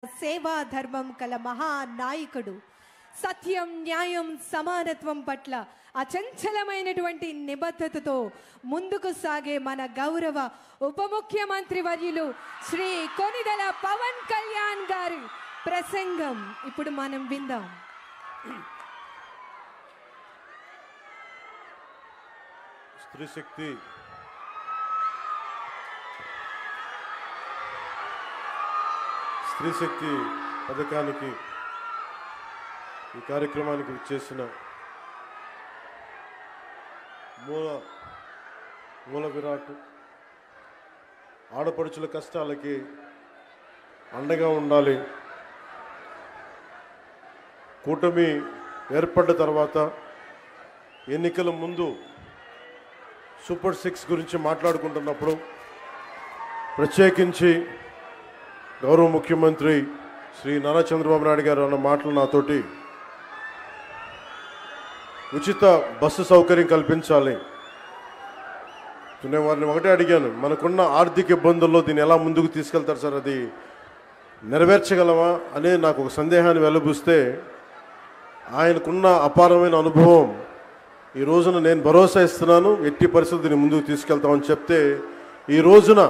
సేవా ధర్మం కల మహానాయకుడు, సత్యం న్యాయం సమానత్వం పట్ల అచంచలమైనటువంటి నిబద్ధతతో ముందుకు సాగే మన గౌరవ ఉప ముఖ్యమంత్రి వర్యులు శ్రీ కొనిదెల పవన్ కళ్యాణ్ గారి ప్రసంగం ఇప్పుడు మనం విందాం. స్త్రీ శక్తి పథకానికి ఈ కార్యక్రమానికి వచ్చేసిన మూల విరాట్ ఆడపడుచుల కష్టాలకి అండగా ఉండాలి. కూటమి ఏర్పడ్డ తర్వాత ఎన్నికల ముందు సూపర్ 6 గురించి మాట్లాడుకుంటున్నప్పుడు ప్రత్యేకించి గౌరవ ముఖ్యమంత్రి శ్రీ నారా చంద్రబాబు నాయుడు గారు అన్న మాటలు నాతోటి ఉచిత బస్సు సౌకర్యం కల్పించాలి. నేను వారిని ఒకటే అడిగాను, మనకున్న ఆర్థిక ఇబ్బందుల్లో దీన్ని ఎలా ముందుకు తీసుకెళ్తారు సార్, అది నెరవేర్చగలమా అనే నాకు ఒక సందేహాన్ని వెలుబుస్తే ఆయనకున్న అపారమైన అనుభవం ఈ రోజున నేను భరోసా ఇస్తున్నాను, ఎట్టి పరిస్థితిని ముందుకు తీసుకెళ్తామని చెప్తే ఈ రోజున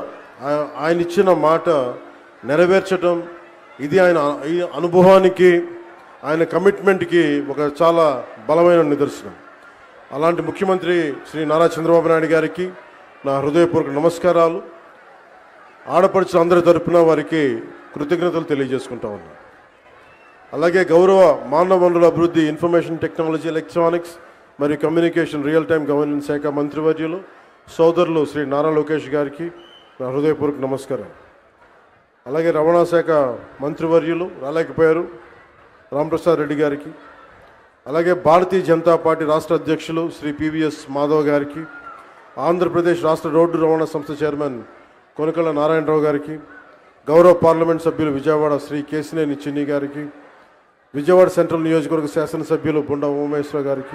ఆయన ఇచ్చిన మాట నెరవేర్చడం ఇది ఆయన ఈ అనుభవానికి ఆయన కమిట్మెంట్కి ఒక చాలా బలమైన నిదర్శనం. అలాంటి ముఖ్యమంత్రి శ్రీ నారా చంద్రబాబు నాయుడు గారికి నా హృదయపూర్వక నమస్కారాలు. ఆడపడుచులు అందరి తరపున వారికి కృతజ్ఞతలు తెలియజేసుకుంటా ఉన్నాను. అలాగే గౌరవ మానవ వనరుల అభివృద్ధి, ఇన్ఫర్మేషన్ టెక్నాలజీ, ఎలక్ట్రానిక్స్ మరియు కమ్యూనికేషన్ రియల్ టైం గవర్నెన్స్ శాఖ మంత్రివర్యులు సోదరులు శ్రీ నారా లోకేష్ గారికి నా హృదయపూర్వక నమస్కారం. అలాగే రవాణా శాఖ మంత్రివర్యులు రాలేకపోయారు రాంప్రసాద్ రెడ్డి గారికి, అలాగే భారతీయ జనతా పార్టీ రాష్ట్ర అధ్యక్షులు శ్రీ పివిఎస్ మాధవ్ గారికి, ఆంధ్రప్రదేశ్ రాష్ట్ర రోడ్డు రవాణా సంస్థ చైర్మన్ కొనకళ్ళ నారాయణరావు గారికి, గౌరవ పార్లమెంట్ సభ్యులు విజయవాడ శ్రీ కేసినేని చిన్ని గారికి, విజయవాడ సెంట్రల్ నియోజకవర్గ శాసనసభ్యులు బొండా ఉమేశ్వర గారికి,